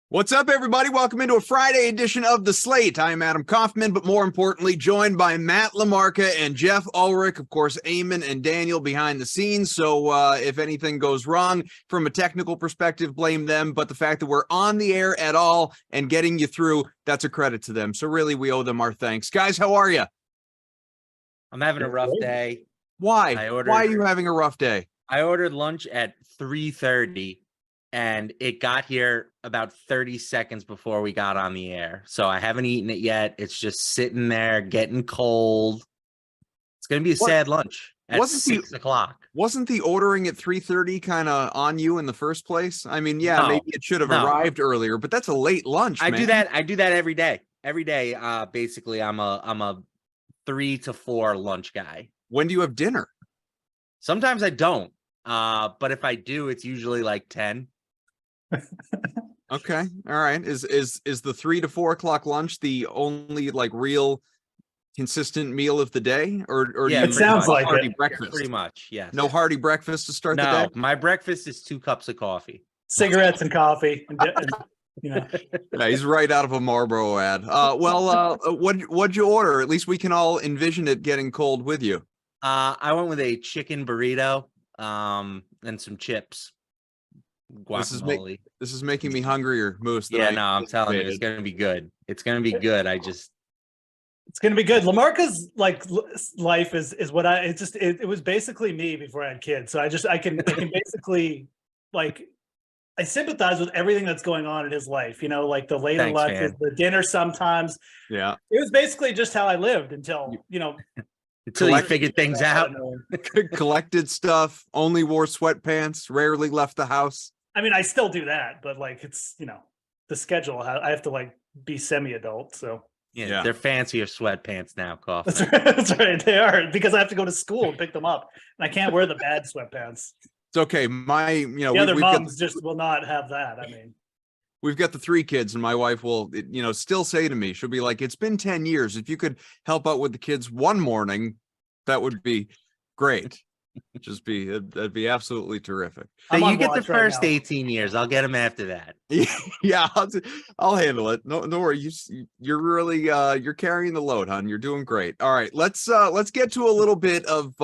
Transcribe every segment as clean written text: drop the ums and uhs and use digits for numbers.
What's up, everybody? Welcome into a Friday edition of The Slate. I am Adam Kaufman, but more importantly, joined by Matt LaMarca and Jeff Ulrich. Of course, Eamon and Daniel behind the scenes. So if anything goes wrong from a technical perspective, blame them. But the fact that we're on the air at all and getting you through, that's a credit to them. So really, we owe them our thanks. Guys, how are you? I'm having a rough day. Why? Why are you having a rough day? I ordered lunch at 3:30. And it got here about 30 seconds before we got on the air. So I haven't eaten it yet. It's just sitting there getting cold. It's going to be a sad lunch at 6 o'clock. Wasn't the ordering at 3:30 kind of on you in the first place? I mean, yeah, maybe it should have arrived earlier, but that's a late lunch, man. I do that every day. Every day, basically, I'm a 3 to 4 lunch guy. When do you have dinner? Sometimes I don't. But if I do, it's usually like 10. Okay, all right. Is the 3 to 4 o'clock lunch the only like real consistent meal of the day, or yeah, it sounds like hearty breakfast? Pretty much, yes. No hearty breakfast to start the day. My breakfast is 2 cups of coffee, cigarettes and coffee. Yeah, he's right out of a Marlboro ad. What'd you order? At least we can all envision it getting cold with you. I went with a chicken burrito, and some chips. Guacamole. This is making me hungrier, Moose. I'm telling you, it's gonna be good. It's gonna be good. It's gonna be good. LaMarca's like life is what it was basically me before I had kids. So I can basically like I sympathize with everything that's going on in his life. You know, like the later lunches, the dinner sometimes. Yeah, it was basically just how I lived until until you figured things out. Collected stuff. Only wore sweatpants. Rarely left the house. I mean, I still do that, but like it's the schedule. I have to like be semi-adult. So yeah. They're fancier sweatpants now, Kaufman. That's right. They are, because I have to go to school and pick them up, and I can't wear the bad sweatpants. It's okay. The other moms just will not have that. I mean, we've got the 3 kids, and my wife will, still say to me, she'll be like, "It's been 10 years. If you could help out with the kids one morning, that would be great." That'd be absolutely terrific. So you get the first 18 years. I'll get them after that. Yeah, I'll handle it. No worry. You're really you're carrying the load, hon. You're doing great. All right, let's get to a little bit of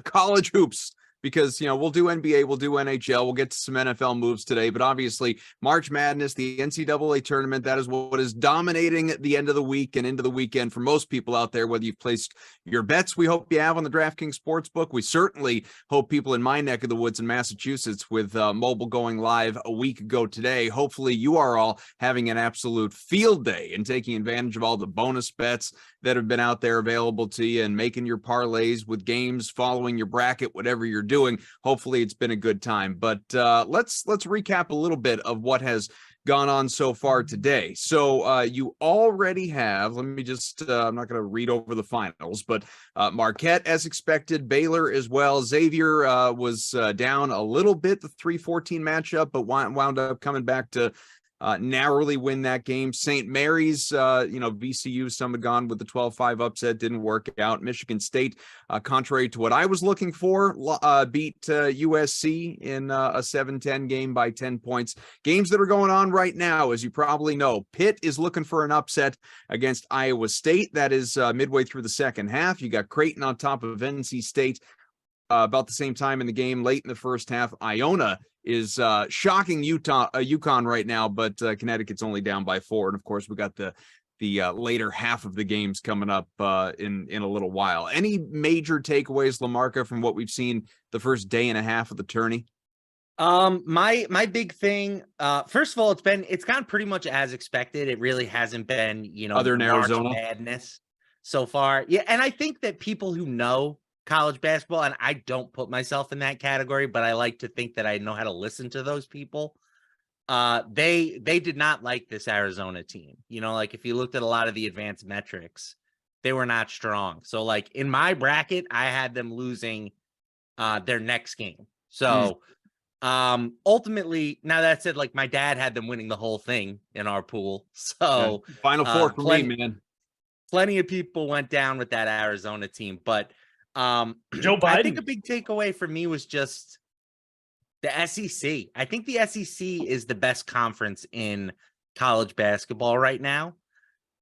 college hoops because, we'll do NBA, we'll do NHL, we'll get to some NFL moves today, but obviously March Madness, the NCAA tournament, that is what is dominating at the end of the week and into the weekend for most people out there, whether you've placed your bets we hope you have on the DraftKings Sportsbook. We certainly hope people in my neck of the woods in Massachusetts, with mobile going live a week ago today, hopefully you are all having an absolute field day and taking advantage of all the bonus bets that have been out there available to you and making your parlays with games, following your bracket, whatever you're doing. Hopefully it's been a good time. But let's recap a little bit of what has gone on so far today. So you already have, let me just, I'm not going to read over the finals, but Marquette as expected, Baylor as well. Xavier was down a little bit, the 3-14 matchup, but wound up coming back to narrowly win that game. St. Mary's, VCU, some had gone with the 12-5 upset, didn't work out. Michigan State, contrary to what I was looking for, beat USC in a 7-10 game by 10 points. Games that are going on right now, as you probably know, Pitt is looking for an upset against Iowa State. That is midway through the second half. You got Creighton on top of NC State. About the same time in the game, late in the first half, Iona is shocking UConn right now, but Connecticut's only down by 4. And of course, we got the later half of the games coming up in a little while. Any major takeaways, LaMarca, from what we've seen the first day and a half of the tourney? My big thing, first of all, it's gone pretty much as expected. It really hasn't been, other than March Arizona Madness so far. Yeah, and I think that people who know college basketball, and I don't put myself in that category, but I like to think that I know how to listen to those people. They did not like this Arizona team. Like if you looked at a lot of the advanced metrics, they were not strong. So like in my bracket, I had them losing their next game. So ultimately, now that said, like my dad had them winning the whole thing in our pool. So yeah, Final Four for me, man. Plenty of people went down with that Arizona team, but Joe Biden. I think a big takeaway for me was just the SEC. I think the SEC is the best conference in college basketball right now.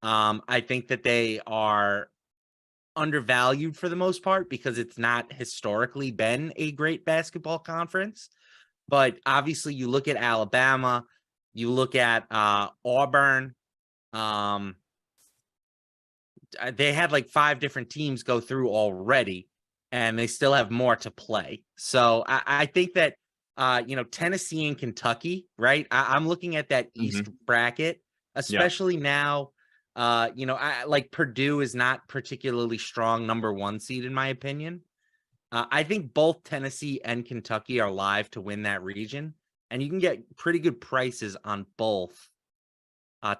I think that they are undervalued for the most part because it's not historically been a great basketball conference. But obviously you look at Alabama, you look at Auburn, they had like 5 different teams go through already, and they still have more to play. So I think that, Tennessee and Kentucky, right? I'm looking at that East bracket, especially now. I like Purdue is not particularly strong number 1 seed in my opinion. I think both Tennessee and Kentucky are live to win that region, and you can get pretty good prices on both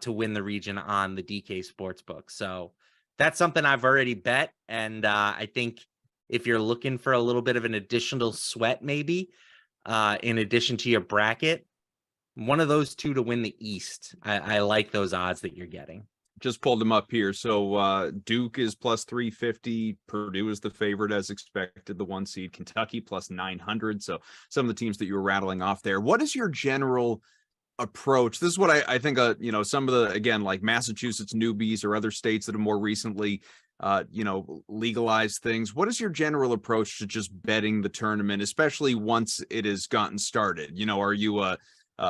to win the region on the DK Sportsbook. So that's something I've already bet. And I think if you're looking for a little bit of an additional sweat, maybe in addition to your bracket, one of those 2 to win the East. I like those odds that you're getting. Just pulled them up here. So Duke is plus 350. Purdue is the favorite as expected, the 1 seed. Kentucky plus 900. So some of the teams that you were rattling off there. What is your general approach? This is what I think, some of the, again, like Massachusetts newbies or other states that have more recently, legalized things. What is your general approach to just betting the tournament, especially once it has gotten started? Are you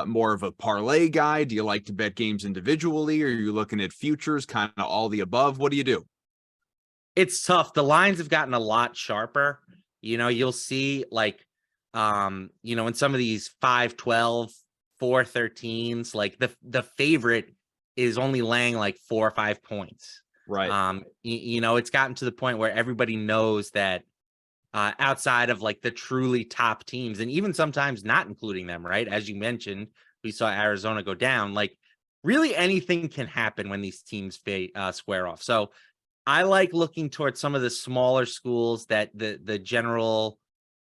more of a parlay guy? Do you like to bet games individually? Or are you looking at futures, kind of all the above? What do you do? It's tough. The lines have gotten a lot sharper. You'll see like, in some of these 5-12, 4-13s, like the favorite is only laying like 4 or 5 points. Right. It's gotten to the point where everybody knows that outside of like the truly top teams, and even sometimes not including them, right? As you mentioned, we saw Arizona go down. Like really anything can happen when these teams square off. So I like looking towards some of the smaller schools that the general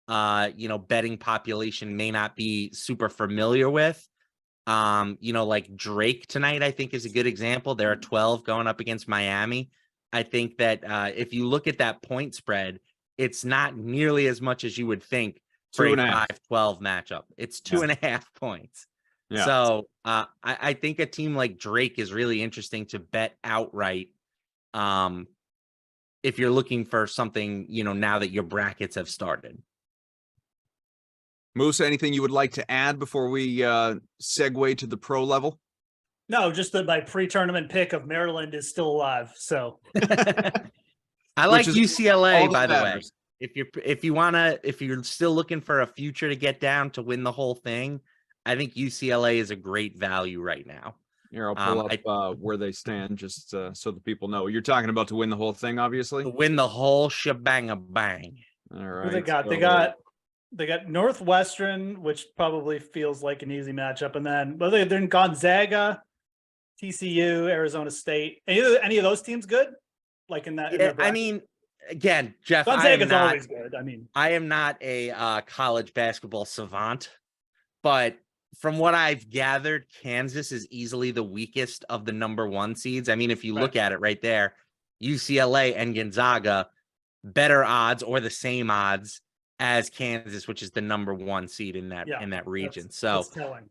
betting population may not be super familiar with. Like Drake tonight, I think is a good example. There are 12 going up against Miami. I think that if you look at that point spread, it's not nearly as much as you would think for a 5-12 matchup. It's 2.5 points. Yeah. So I think a team like Drake is really interesting to bet outright. If you're looking for something, now that your brackets have started. Musa, anything you would like to add before we segue to the pro level? No, just that my pre-tournament pick of Maryland is still alive. So I like is UCLA, all that by the way. matters. If you're still looking for a future to get down to win the whole thing, I think UCLA is a great value right now. Here, I'll pull up where they stand just so the people know. You're talking about to win the whole thing, obviously. To win the whole shebang-a-bang. All right. who they got? They got Northwestern, which probably feels like an easy matchup, and then they're in Gonzaga, TCU, Arizona State. Any of those teams good? Like in that? Yeah, I mean, again, Jeff, Gonzaga's always good. I mean, I am not a college basketball savant, but from what I've gathered, Kansas is easily the weakest of the number 1 seeds. I mean, if you look at it right there, UCLA and Gonzaga, better odds or the same odds as Kansas, which is the number 1 seed in that region. That's telling.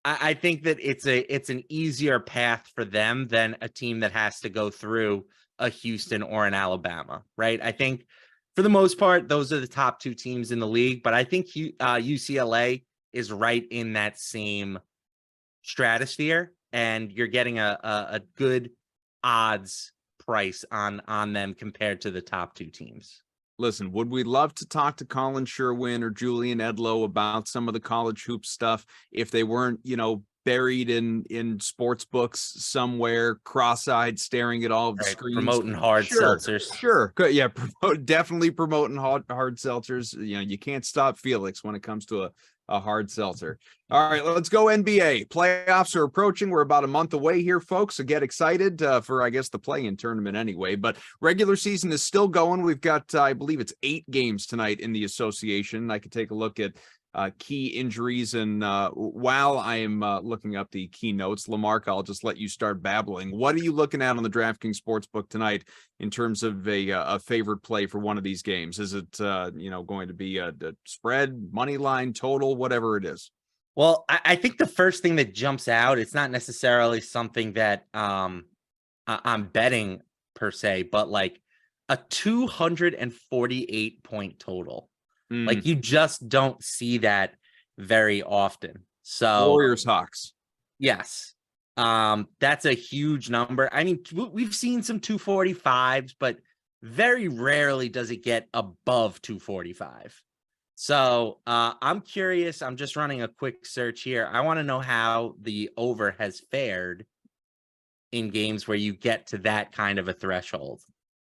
I think that it's an easier path for them than a team that has to go through a Houston or an Alabama, right? I think for the most part, those are the top 2 teams in the league, but I think UCLA is right in that same stratosphere, and you're getting a good odds price on them compared to the top 2 teams. Listen, would we love to talk to Colin Sherwin or Julian Edlow about some of the college hoop stuff if they weren't, buried in sports books somewhere, cross-eyed, staring at all of the screens, promoting hard seltzers? Sure, good, yeah, definitely promoting hard seltzers. You can't stop Felix when it comes to a hard seltzer. All right, let's go NBA. Playoffs are approaching. We're about a month away here, folks, so get excited for, I guess, the play-in tournament anyway. But regular season is still going. We've got, I believe it's 8 games tonight in the association. I could take a look at key injuries, and while I am looking up the key notes, Lamarca, I'll just let you start babbling. What are you looking at on the DraftKings Sportsbook tonight in terms of a favorite play for one of these games? Is it going to be a spread, money line, total, whatever it is? Well, I think the first thing that jumps out, it's not necessarily something that I'm betting per se, but like a 248 point total. Like, you just don't see that very often. So Warriors Hawks. Yes. That's a huge number. I mean, we've seen some 245s, but very rarely does it get above 245. So I'm curious. I'm just running a quick search here. I want to know how the over has fared in games where you get to that kind of a threshold.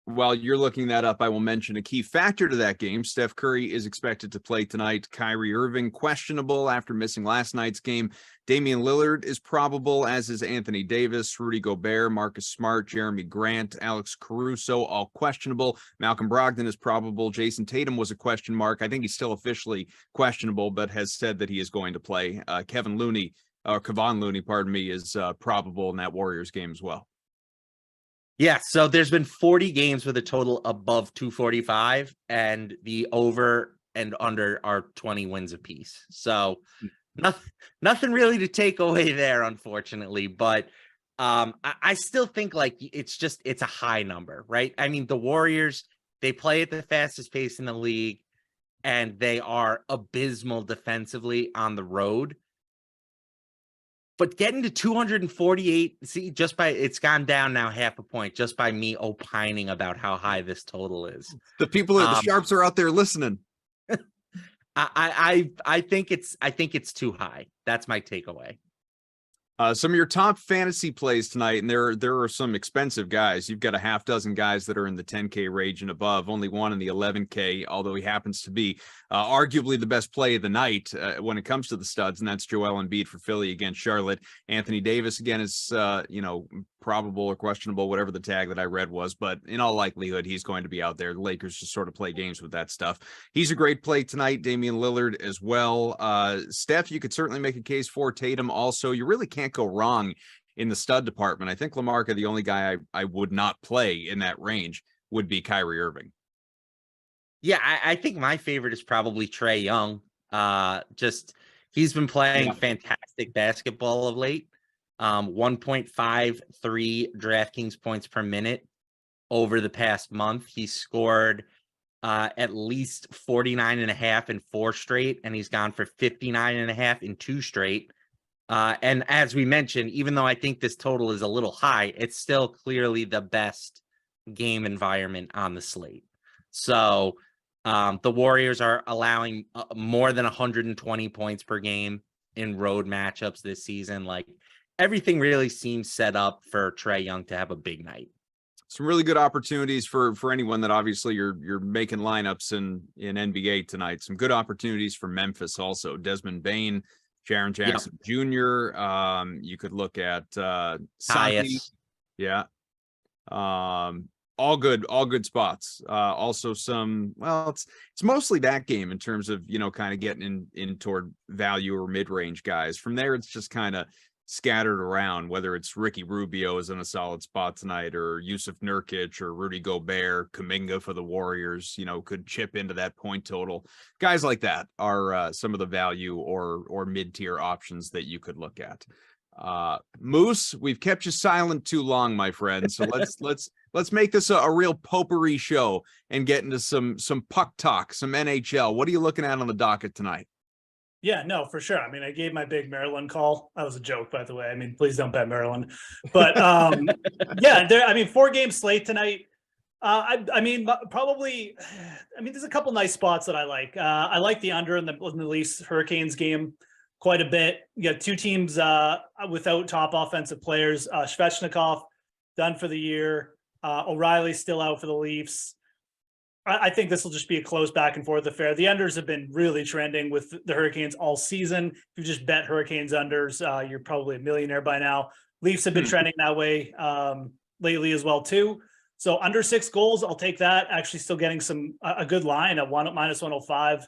While you're looking that up, I will mention a key factor to that game. Steph Curry is expected to play tonight. Kyrie Irving, questionable after missing last night's game. Damian Lillard is probable, as is Anthony Davis, Rudy Gobert, Marcus Smart, Jeremy Grant, Alex Caruso, all questionable. Malcolm Brogdon is probable. Jason Tatum was a question mark. I think he's still officially questionable, but has said that he is going to play. Kevon Looney, pardon me, is probable in that Warriors game as well. Yeah, so there's been 40 games with a total above 245, and the over and under are 20 wins apiece. So nothing really to take away there, unfortunately. But I still think like it's a high number, right? I mean, the Warriors, they play at the fastest pace in the league, and they are abysmal defensively on the road. But getting to 248, see, it's gone down now half a point just by me opining about how high this total is. The people at the Sharps are out there listening. I think it's too high. That's my takeaway. Some of your top fantasy plays tonight, and there are some expensive guys. You've got a half dozen guys that are in the 10K range and above, only one in the 11K, although he happens to be arguably the best play of the night when it comes to the studs, and that's Joel Embiid for Philly against Charlotte. Anthony Davis, again, is probable or questionable, whatever the tag that I read was, but in all likelihood, he's going to be out there. The Lakers just sort of play games with that stuff. He's a great play tonight. Damian Lillard as well. Steph, you could certainly make a case for Tatum also. You really can't go wrong in the stud department. I think Lamarca, the only guy I would not play in that range would be Kyrie Irving. Yeah, I think my favorite is probably Trae Young. He's been playing fantastic basketball of late. 1.53 DraftKings points per minute over the past month. He scored at least 49.5 in 4 straight, and he's gone for 59.5 in 2 straight. And as we mentioned, even though I think this total is a little high, it's still clearly the best game environment on the slate. So the Warriors are allowing more than 120 points per game in road matchups this season. Like, everything really seems set up for Trae Young to have a big night. Some really good opportunities for anyone that obviously you're making lineups in NBA tonight. Some good opportunities for Memphis also. Desmond Bane, Jaren Jackson Jr. You could look at Santi. Yeah. All good spots. Also some, well, it's mostly that game in terms of, kind of getting in toward value or mid-range guys. From there, it's just kind of scattered around, whether it's Ricky Rubio is in a solid spot tonight, or Yusuf Nurkic or Rudy Gobert, Kuminga for the Warriors, could chip into that point total. Guys like that are some of the value or mid-tier options that you could look at. Moose, we've kept you silent too long, my friend. So let's make this a real potpourri show and get into some puck talk, some NHL. What are you looking at on the docket tonight? Yeah, no, for sure. I mean, I gave my big Maryland call. That was a joke, by the way. I mean, please don't bet Maryland. But yeah, 4-game slate tonight. Probably, there's a couple nice spots that I like. I like the under in the Leafs Hurricanes game quite a bit. You got 2 teams without top offensive players. Svechnikov done for the year. O'Reilly's still out for the Leafs. I think this will just be a close back and forth affair. The unders have been really trending with the Hurricanes all season. If you just bet Hurricanes unders, you're probably a millionaire by now. Leafs have been trending that way lately as well too. So under 6 goals, I'll take that. Actually, still getting a good line at -105.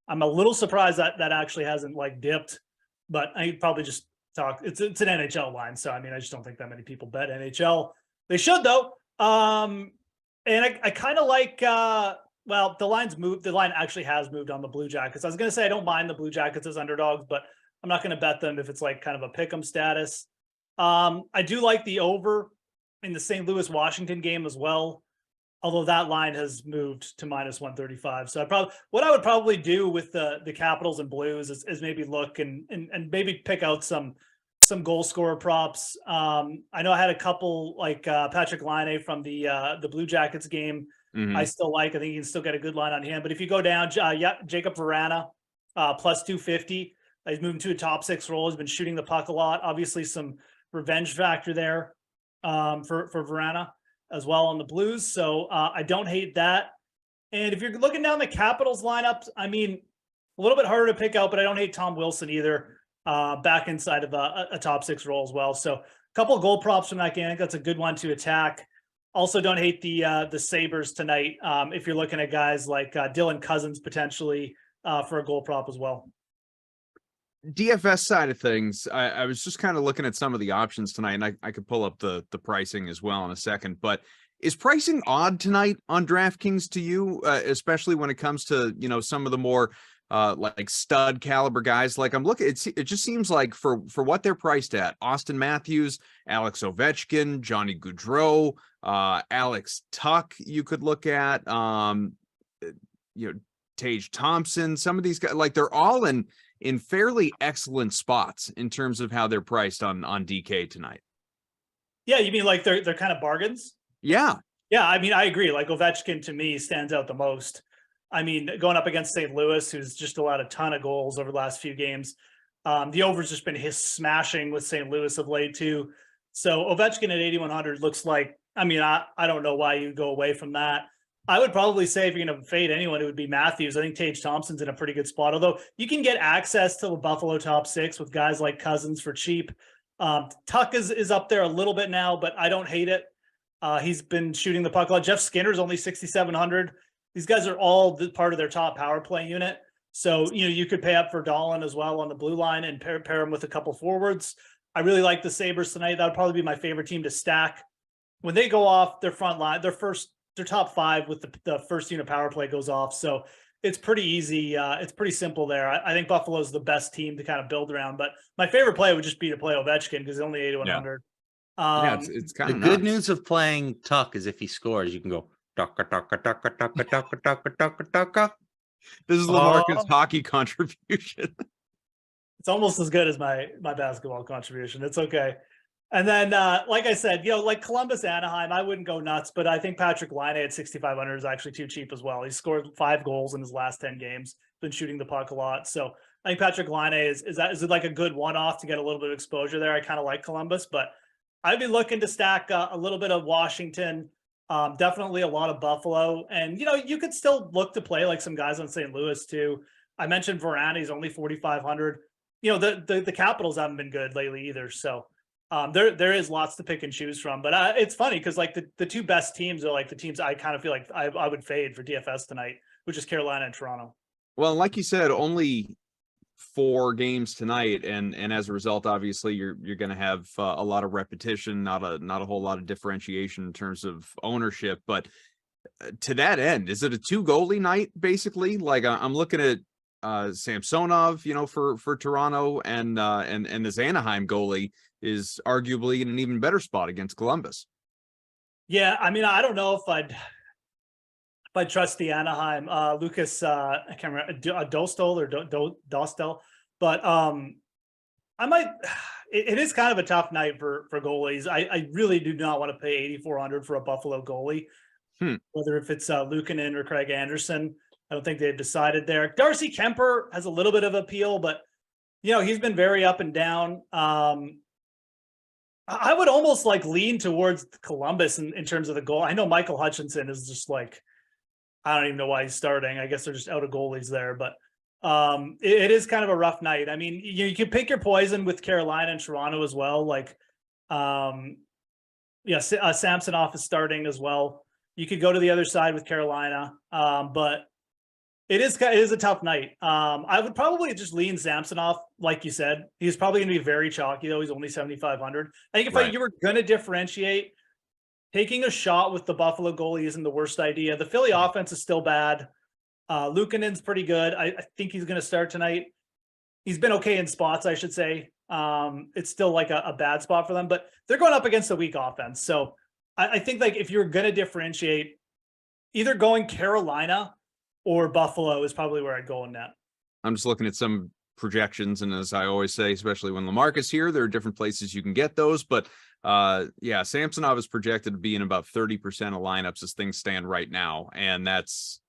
I'm a little surprised that actually hasn't dipped, but I probably just talk. It's an NHL line, so I just don't think that many people bet NHL. They should though. And I kind of like, the line's moved. The line actually has moved on the Blue Jackets. I was going to say I don't mind the Blue Jackets as underdogs, but I'm not going to bet them if it's kind of a pick'em status. I do like the over in the St. Louis-Washington game as well, although that line has moved to -135. So what I would probably do with the Capitals and Blues is maybe look and maybe pick out some goal scorer props. I know I had a couple Patrick Laine from the Blue Jackets game. I still like. I think you can still get a good line on him. But if you go down, Jacob Vrana +250. He's moving to a top 6 role. He's been shooting the puck a lot. Obviously, some revenge factor there for Vrana as well on the Blues. So I don't hate that. And if you're looking down the Capitals lineups, a little bit harder to pick out, but I don't hate Tom Wilson either. Back inside of a top 6 role as well. So a couple of goal props from that game. I think that's a good one to attack. Also don't hate the Sabres tonight. If you're looking at guys like Dylan Cousins potentially for a goal prop as well. DFS side of things, I was just kind of looking at some of the options tonight, and I could pull up the pricing as well in a second, but is pricing odd tonight on DraftKings to you, especially when it comes to, some of the more stud caliber guys? I'm looking, it just seems like for what they're priced at, Austin Matthews, Alex Ovechkin, Johnny Gaudreau, Alex Tuck, you could look at, Tage Thompson, some of these guys, they're all in fairly excellent spots in terms of how they're priced on DK tonight. Yeah. You mean they're kind of bargains? Yeah. Yeah. I agree. Ovechkin to me stands out the most. Going up against St. Louis, who's just allowed a ton of goals over the last few games. The over's just been his smashing with St. Louis of late too. So Ovechkin at 8,100 looks like, I don't know why you go away from that. I would probably say if you're going to fade anyone, it would be Matthews. I think Tage Thompson's in a pretty good spot, although you can get access to the Buffalo top 6 with guys like Cousins for cheap. Tuck is up there a little bit now, but I don't hate it. He's been shooting the puck a lot. Jeff Skinner's only 6,700. These guys are all part of their top power play unit. So, you could pay up for Dahlin as well on the blue line and pair him with a couple forwards. I really like the Sabres tonight. That would probably be my favorite team to stack. When they go off their front line, their top 5 with the first unit power play goes off. So it's pretty easy. It's pretty simple there. I think Buffalo's the best team to kind of build around. But my favorite play would just be to play Ovechkin because he's only 8,100. Yeah, it's kind the of good news of playing Tuck is if he scores, you can go, This is Lamarcus' hockey contribution. It's almost as good as my basketball contribution. It's okay. And then, like I said, like Columbus, Anaheim, I wouldn't go nuts, but I think Patrick Laine at 6,500 is actually too cheap as well. He scored 5 goals in his last 10 games, been shooting the puck a lot. So I think Patrick Laine is it like a good one-off to get a little bit of exposure there? I kind of like Columbus, but I'd be looking to stack a little bit of Washington, definitely a lot of Buffalo. And, you could still look to play like some guys on St. Louis too. I mentioned Varane, he's only 4,500. The Capitals haven't been good lately either. So there is lots to pick and choose from. But it's funny because like the 2 best teams are like the teams I kind of feel like I would fade for DFS tonight, which is Carolina and Toronto. Well, like you said, only 4 games tonight, and as a result, obviously you're going to have a lot of repetition, not a whole lot of differentiation in terms of ownership. But to that end, is it a 2 goalie night basically? Like I'm looking at Samsonov, for Toronto, and this Anaheim goalie is arguably in an even better spot against Columbus. Yeah, I mean, I don't know if I'd trust the Anaheim Lucas. I can't remember Dostal or Dostal, but I might. It is kind of a tough night for goalies. I really do not want to pay 8,400 for a Buffalo goalie, whether if it's Luukkonen or Craig Anderson. I don't think they've decided there. Darcy Kemper has a little bit of appeal, but he's been very up and down. I would almost like lean towards Columbus in terms of the goal. I know Michael Hutchinson is just like, I don't even know why he's starting. I guess they're just out of goalies there, but it is kind of a rough night. I mean, you can pick your poison with Carolina and Toronto as well. Like, Samsonov is starting as well. You could go to the other side with Carolina, but it is a tough night. I would probably just lean Samsonov, like you said. He's probably going to be very chalky, though. He's only 7,500. I think if you were going to differentiate, taking a shot with the Buffalo goalie isn't the worst idea. The Philly offense is still bad. Luukkonen's pretty good. I think he's going to start tonight. He's been okay in spots, I should say. It's still like a bad spot for them, but they're going up against a weak offense. So I think like if you're going to differentiate, either going Carolina or Buffalo is probably where I'd go in that. I'm just looking at some projections, and as I always say, especially when Lamarcus here, there are different places you can get those. But Samsonov is projected to be in about 30% of lineups as things stand right now, and that's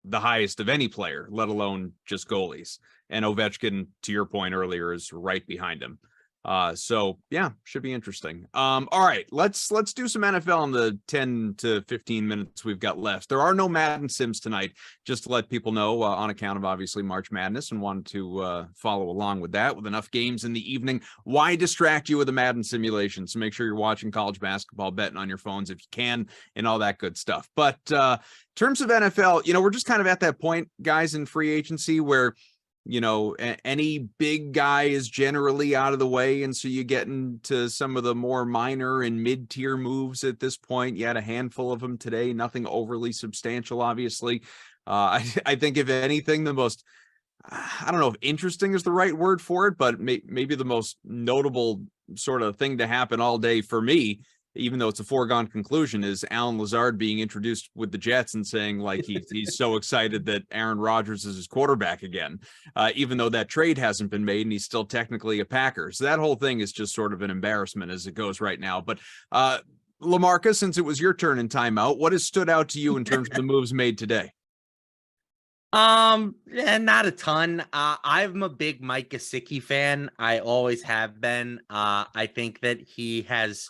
the highest of any player, let alone just goalies. And Ovechkin, to your point earlier, is right behind him. So yeah, should be interesting. All right, let's do some NFL in the 10 to 15 minutes we've got left. There are no Madden sims tonight, just to let people know, on account of obviously March Madness, and wanted to follow along with that. With enough games in the evening, why distract you with a Madden simulation? So make sure you're watching college basketball, betting on your phones if you can, and all that good stuff. But in terms of NFL, we're just kind of at that point, guys, in free agency where any big guy is generally out of the way. And so you get into some of the more minor and mid-tier moves at this point. You had a handful of them today, nothing overly substantial, obviously. I think if anything, the most, I don't know if interesting is the right word for it, but maybe the most notable sort of thing to happen all day for me, even though it's a foregone conclusion, is Alan Lazard being introduced with the Jets and saying like he's so excited that Aaron Rodgers is his quarterback again, even though that trade hasn't been made and he's still technically a Packer. So that whole thing is just sort of an embarrassment as it goes right now. But Lamarcus, since it was your turn in timeout, what has stood out to you in terms of the moves made today? Not a ton. I'm a big Mike Gesicki fan. I always have been. I think that he has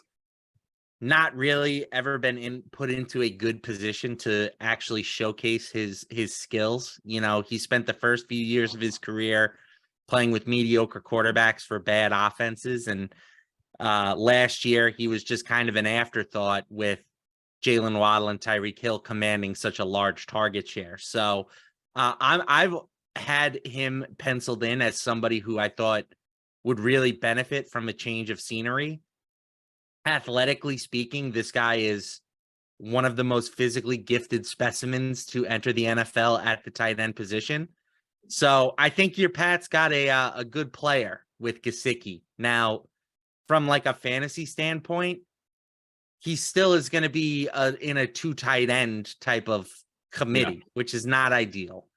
not really ever been put into a good position to actually showcase his skills. He spent the first few years of his career playing with mediocre quarterbacks for bad offenses. And last year he was just kind of an afterthought with Jalen Waddle and Tyreek Hill commanding such a large target share. So I've had him penciled in as somebody who I thought would really benefit from a change of scenery. Athletically speaking, this guy is one of the most physically gifted specimens to enter the NFL at the tight end position. So I think your Pat's got a good player with Gesicki. Now, from like a fantasy standpoint, he still is going to be in a 2 tight end type of committee, which is not ideal.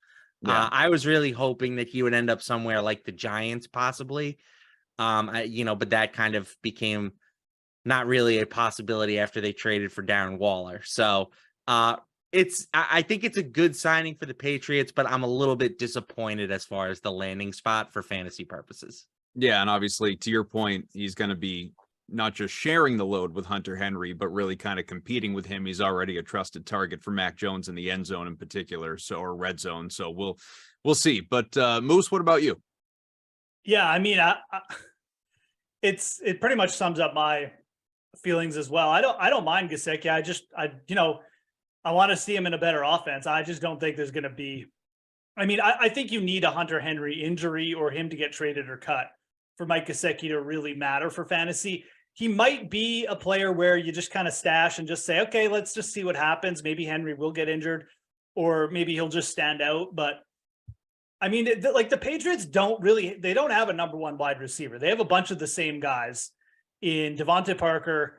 I was really hoping that he would end up somewhere like the Giants, possibly. But that kind of became not really a possibility after they traded for Darren Waller. So I think it's a good signing for the Patriots, but I'm a little bit disappointed as far as the landing spot for fantasy purposes. Yeah, and obviously, to your point, he's going to be not just sharing the load with Hunter Henry, but really kind of competing with him. He's already a trusted target for Mac Jones in the end zone in particular, or red zone. So we'll see. But Moose, what about you? Yeah, I mean, it pretty much sums up my feelings as well. I don't mind Gesicki. I want to see him in a better offense. I just don't think there's going to be. I mean, I think you need a Hunter Henry injury or him to get traded or cut for Mike Gesicki to really matter for fantasy. He might be a player where you just kind of stash and just say, okay, let's just see what happens. Maybe Henry will get injured, or maybe he'll just stand out. But I mean, the Patriots don't have a number one wide receiver. They have a bunch of the same guys in Devontae Parker,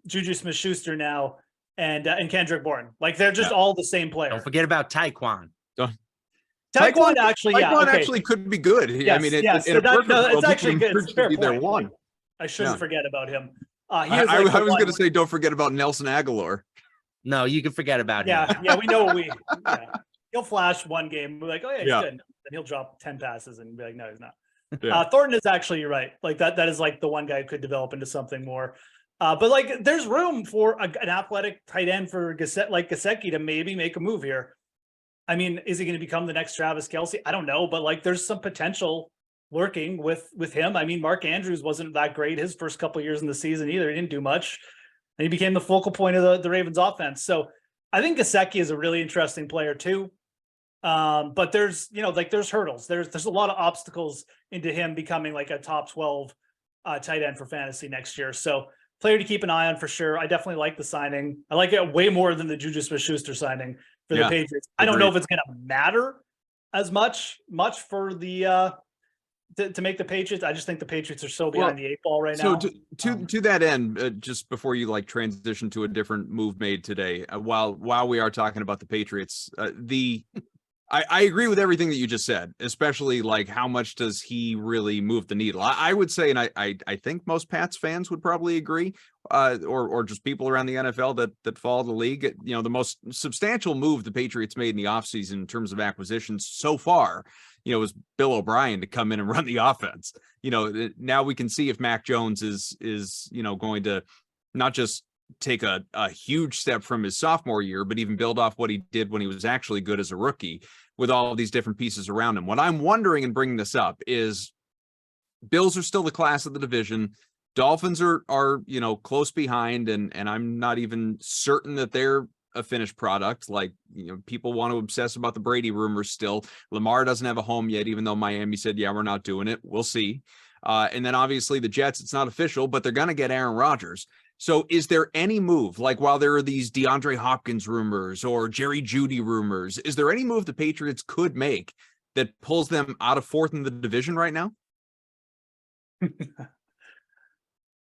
Juju Smith-Schuster now, and Kendrick Bourne. Like, they're just all the same player. Don't forget about Tyquan. Tyquan actually could be good. Yes, I mean, it's actually good. It's a fair point. One. I shouldn't forget about him. I was going to say, don't forget about Nelson Aguilar. No, you can forget about him. Yeah, we know he'll flash one game. We're like, oh yeah, he's good. And he'll drop 10 passes and be like, no, he's not. Yeah. Thornton is actually, you're right. Like that is like the one guy who could develop into something more. But like, there's room for an athletic tight end for Gesicki to maybe make a move here. I mean, is he going to become the next Travis Kelce? I don't know, but like, there's some potential lurking with him. I mean, Mark Andrews wasn't that great his first couple of years in the season either. He didn't do much, and he became the focal point of the Ravens offense. So I think Gesicki is a really interesting player too. But there's hurdles. There's a lot of obstacles into him becoming like a top 12 tight end for fantasy next year. So player to keep an eye on for sure. I definitely like the signing. I like it way more than the Juju Smith-Schuster signing for the Patriots. I don't know if it's going to matter as much for the to make the Patriots. I just think the Patriots are so behind the 8 ball right now. So to that end, just before you transition to a different move made today, while we are talking about the Patriots, I agree with everything that you just said, especially like how much does he really move the needle? I would say, and I think most Pats fans would probably agree, or just people around the NFL that follow the league. The most substantial move the Patriots made in the offseason in terms of acquisitions so far, was Bill O'Brien to come in and run the offense. Now we can see if Mac Jones is going to not just take a huge step from his sophomore year, but even build off what he did when he was actually good as a rookie with all of these different pieces around him. What I'm wondering and bringing this up is Bills are still the class of the division. Dolphins are close behind, and I'm not even certain that they're a finished product. Like, people want to obsess about the Brady rumors still. Lamar doesn't have a home yet, even though Miami said, yeah, we're not doing it. We'll see. And then obviously the Jets, it's not official, but they're going to get Aaron Rodgers. So is there any move, like while there are these DeAndre Hopkins rumors or Jerry Jeudy rumors, is there any move the Patriots could make that pulls them out of fourth in the division right now?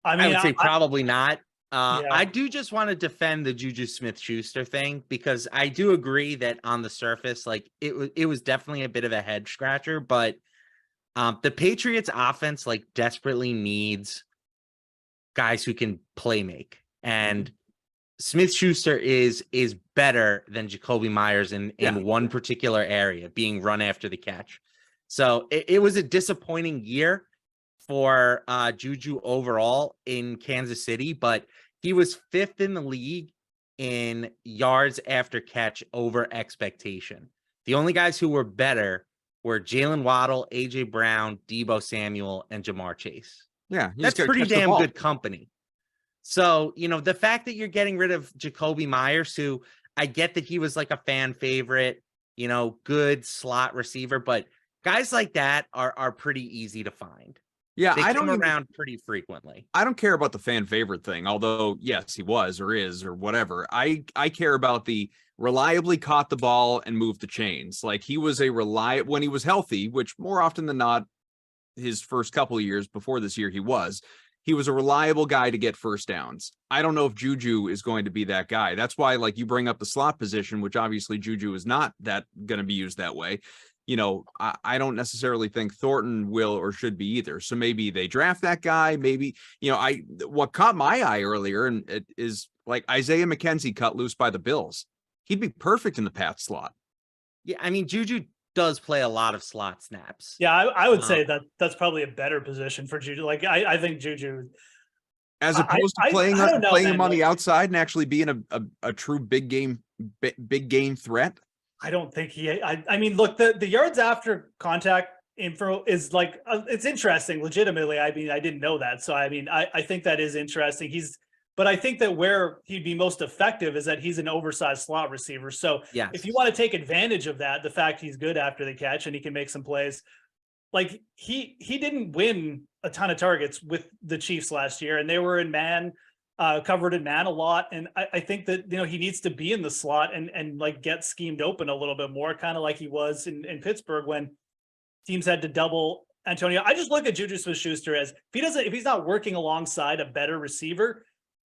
I would say probably not. I do just want to defend the Juju Smith-Schuster thing, because I do agree that on the surface, like it was definitely a bit of a head scratcher, but the Patriots offense like desperately needs guys who can play make, and Smith-Schuster is better than Jacoby Myers in one particular area, being run after the catch. So it was a disappointing year for Juju overall in Kansas City, but he was 5th in the league in yards after catch over expectation. The only guys who were better were Jalen Waddle, AJ Brown, Deebo Samuel, and Jamar Chase. Yeah, that's pretty damn good company. So, the fact that you're getting rid of Jacoby Myers, who I get that he was like a fan favorite, good slot receiver, but guys like that are pretty easy to find. Yeah, they come around pretty frequently. I don't care about the fan favorite thing, although yes, he was or is or whatever. I care about the reliably caught the ball and moved the chains. Like, he was when he was healthy, which more often than not, his first couple of years before this year he was. he was a reliable guy to get first downs. I don't know if Juju is going to be that guy. That's why, like, you bring up the slot position, which obviously Juju is not that going to be used that way. You know, I don't necessarily think Thornton will or should be either. So maybe they draft that guy. Maybe, you know, what caught my eye earlier and it is like Isaiah McKenzie cut loose by the Bills. He'd be perfect in the Pats slot. Yeah, I mean, Juju does play a lot of slot snaps. Yeah, I would say that's probably a better position for Juju. Like I think Juju, as opposed to playing him on the outside and actually being a true big game threat. I don't think I mean, look, the yards after contact info is like, it's interesting, legitimately. I mean, I didn't know that. So, I mean, I think that is interesting. But I think that where he'd be most effective is that he's an oversized slot receiver. So yes, if you want to take advantage of that, the fact he's good after the catch and he can make some plays, like he didn't win a ton of targets with the Chiefs last year, and they were in man, covered in man a lot. And I think that, you know, he needs to be in the slot and like get schemed open a little bit more, kind of like he was in Pittsburgh when teams had to double Antonio. I just look at Juju Smith-Schuster as if he's not working alongside a better receiver,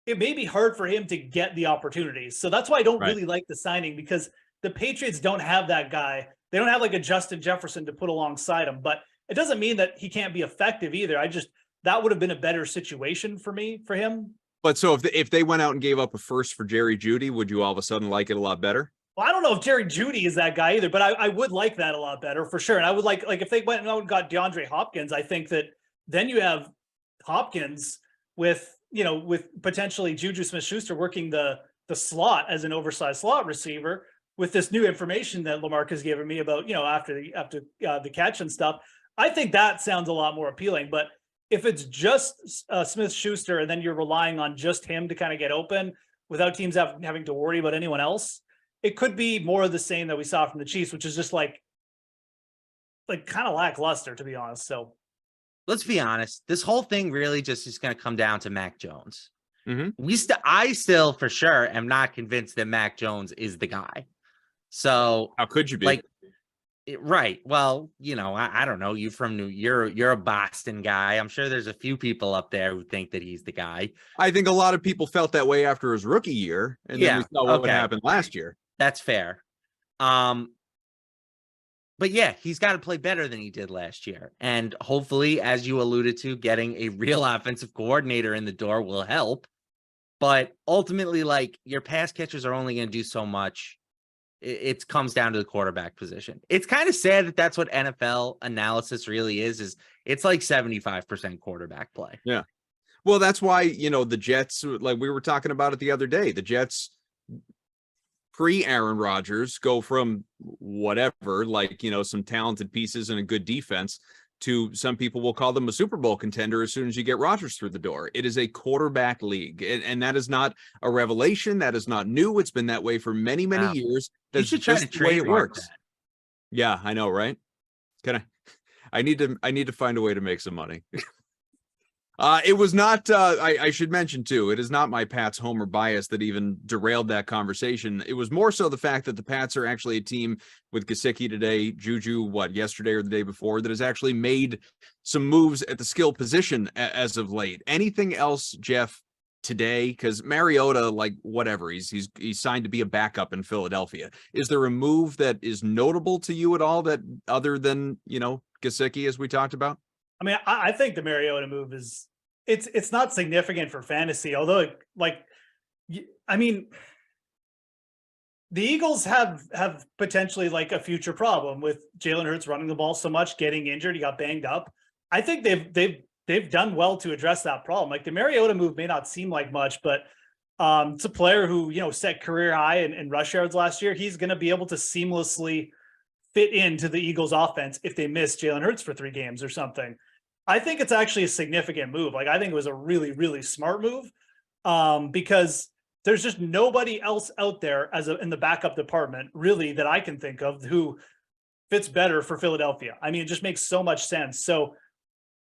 it may be hard for him to get the opportunities. So that's why I don't really like the signing, because the Patriots don't have that guy. They don't have like a Justin Jefferson to put alongside him, but it doesn't mean that he can't be effective either. That would have been a better situation for him. But so if they went out and gave up a first for Jerry Jeudy, would you all of a sudden like it a lot better? Well, I don't know if Jerry Jeudy is that guy either, but I would like that a lot better for sure. And I would like if they went out and got DeAndre Hopkins, I think that then you have Hopkins with potentially Juju Smith-Schuster working the slot as an oversized slot receiver with this new information that Lamarck has given me about, after the catch and stuff. I think that sounds a lot more appealing. But if it's just Smith-Schuster and then you're relying on just him to kind of get open without teams having to worry about anyone else, it could be more of the same that we saw from the Chiefs, which is just like kind of lackluster, to be honest. So let's be honest. This whole thing really just is going to come down to Mac Jones. Mm-hmm. I still for sure am not convinced that Mac Jones is the guy. So how could you be? Right. Well, I don't know. You're a Boston guy. I'm sure there's a few people up there who think that he's the guy. I think a lot of people felt that way after his rookie year, and then we saw what would happen last year. That's fair. But yeah, he's got to play better than he did last year. And hopefully, as you alluded to, getting a real offensive coordinator in the door will help. But ultimately, your pass catchers are only going to do so much. It comes down to the quarterback position. It's kind of sad that that's what NFL analysis really is it's like 75% quarterback play. Yeah. Well, that's why, the Jets, like we were talking about it the other day, the Jets pre-Aaron Rodgers go from whatever, some talented pieces and a good defense to some people will call them a Super Bowl contender as soon as you get Rodgers through the door. It is a quarterback league, and that is not a revelation. That is not new. It's been that way for many, many years. That's you should try to the way it works. That. Yeah, I know, right? I need to find a way to make some money. It was not, I should mention too, it is not my Pats homer bias that even derailed that conversation. It was more so the fact that the Pats are actually a team with Gesicki today, Juju, yesterday or the day before, that has actually made some moves at the skill position as of late. Anything else, Jeff, today? Because Mariota, whatever, he's signed to be a backup in Philadelphia. Is there a move that is notable to you at all that other than, Gesicki, as we talked about? I mean, I think the Mariota move it's not significant for fantasy, although the Eagles have potentially a future problem with Jalen Hurts running the ball so much, getting injured. He got banged up. I think they've done well to address that problem. The Mariota move may not seem like much, but it's a player who, set career high in rush yards last year. He's going to be able to seamlessly fit into the Eagles offense if they miss Jalen Hurts for 3 games or something. I think it's actually a significant move. I think it was a really, really smart move because there's just nobody else out there in the backup department really that I can think of who fits better for Philadelphia. I mean, it just makes so much sense. So,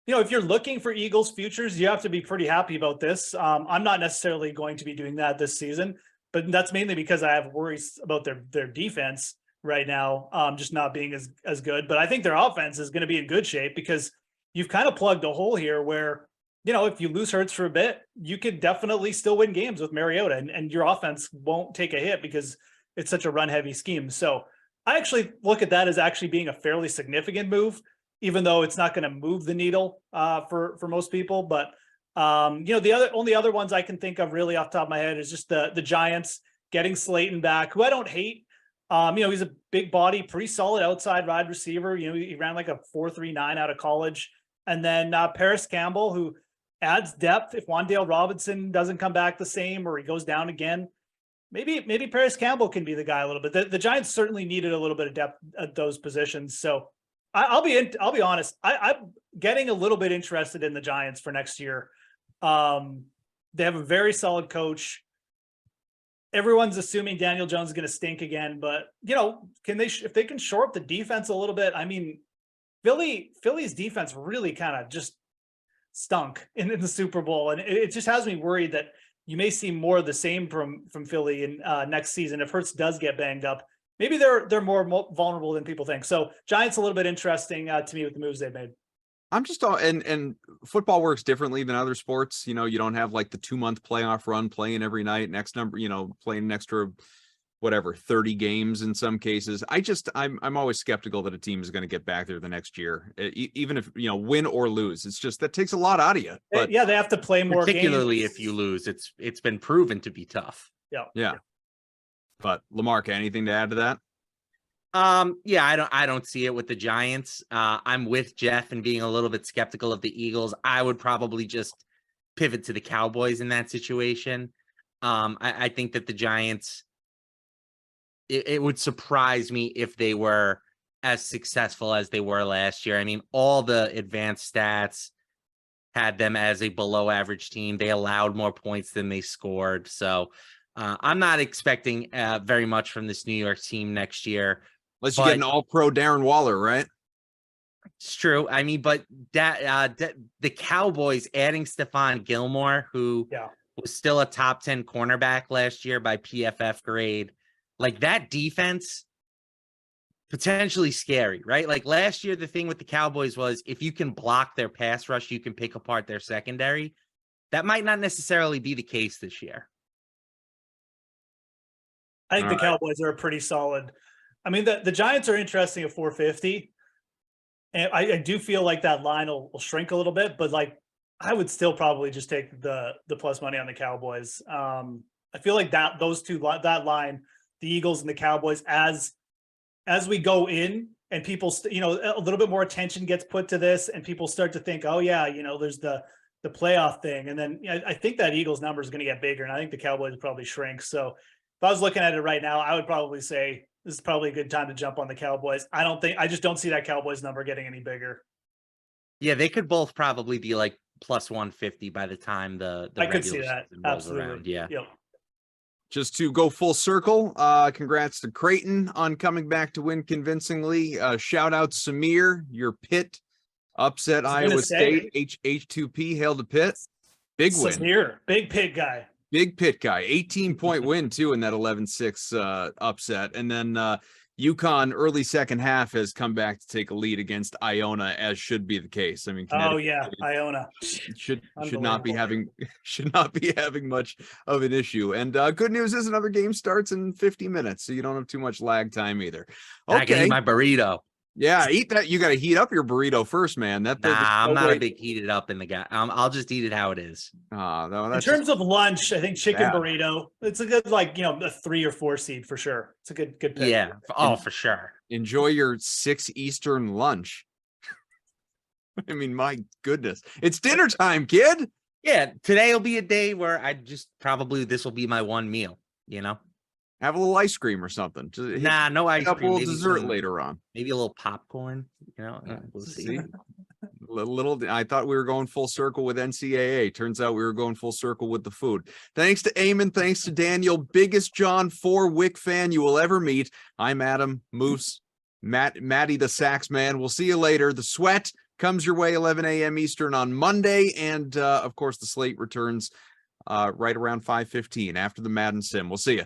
if you're looking for Eagles futures, you have to be pretty happy about this. I'm not necessarily going to be doing that this season, but that's mainly because I have worries about their defense right now, just not being as good. But I think their offense is going to be in good shape because you've kind of plugged a hole here where if you lose Hurts for a bit, you could definitely still win games with Mariota, and your offense won't take a hit because it's such a run heavy scheme. So I actually look at that as actually being a fairly significant move, even though it's not going to move the needle for most people. But the only other ones I can think of really off the top of my head is just the Giants getting Slayton back, who I don't hate. He's a big body, pretty solid outside wide receiver. He ran like a 4.39 out of college. And then Paris Campbell, who adds depth. If Wan'Dale Robinson doesn't come back the same, or he goes down again, maybe Paris Campbell can be the guy a little bit. The Giants certainly needed a little bit of depth at those positions. So I'll be honest. I'm getting a little bit interested in the Giants for next year. They have a very solid coach. Everyone's assuming Daniel Jones is going to stink again, but if they can shore up the defense a little bit? I mean, Philly's defense really kind of just stunk in the Super Bowl, and it just has me worried that you may see more of the same from Philly in next season if Hurts does get banged up. Maybe they're more vulnerable than people think. So Giants a little bit interesting to me with the moves they've made. I'm just and football works differently than other sports. You don't have like the 2-month playoff run playing every night, playing an extra 30 games in some cases. I'm always skeptical that a team is going to get back there the next year, even if win or lose. It's just that takes a lot out of you. But yeah, they have to play more particularly games. If you lose. It's been proven to be tough. Yeah. But Lamarca, anything to add to that? I don't see it with the Giants. I'm with Jeff and being a little bit skeptical of the Eagles. I would probably just pivot to the Cowboys in that situation. I think that the Giants, it would surprise me if they were as successful as they were last year. I mean, all the advanced stats had them as a below average team. They allowed more points than they scored. So I'm not expecting very much from this New York team next year. Unless you get an all-pro Darren Waller, right? It's true. I mean, but the Cowboys adding Stephon Gilmore, who was still a top 10 cornerback last year by PFF grade, like that defense, potentially scary, right? Like last year, the thing with the Cowboys was if you can block their pass rush, you can pick apart their secondary. That might not necessarily be the case this year. I think the Cowboys are a pretty solid. I mean, the Giants are interesting at 450. And I do feel like that line will shrink a little bit, but like I would still probably just take the plus money on the Cowboys. I feel like that line, the Eagles and the Cowboys, as we go in and people, a little bit more attention gets put to this and people start to think, oh yeah, there's the playoff thing. And then I think that Eagles number is going to get bigger, and I think the Cowboys will probably shrink. So if I was looking at it right now, I would probably say this is probably a good time to jump on the Cowboys. I just don't see that Cowboys number getting any bigger. Yeah, they could both probably be like plus 150 by the time the I could see regular that. season rolls Absolutely. around. Yeah. Yep. Just to go full circle, congrats to Creighton on coming back to win convincingly. Shout out Samir, your Pitt upset Iowa State. H2P, hail to Pitt. Big win. Samir, big Pitt guy. Big Pitt guy, 18-point win too in that 11-6 upset. And then UConn early second half has come back to take a lead against Iona, as should be the case. I mean, Iona should not be having much of an issue. And good news is another game starts in 50 minutes, so you don't have too much lag time either. Okay, I can eat my burrito. Yeah, eat that. You got to heat up your burrito first, man. I'm not a big heated up in the guy. I'll just eat it how it is. No, in terms of lunch, I think chicken burrito. It's a good a 3 or 4 seed for sure. It's a good pick. Yeah. For sure. Enjoy your 6 Eastern lunch. I mean, my goodness, it's dinner time, kid. Yeah, today will be a day where this will be my one meal. Have a little ice cream or something. No ice cream. A little dessert later on. Maybe a little popcorn. We'll see. I thought we were going full circle with NCAA. Turns out we were going full circle with the food. Thanks to Eamon. Thanks to Daniel. Biggest John 4 Wick fan you will ever meet. I'm Adam Moose, Matty the Sax Man. We'll see you later. The Sweat comes your way 11 a.m. Eastern on Monday, and of course the slate returns right around 5:15 after the Madden Sim. We'll see you.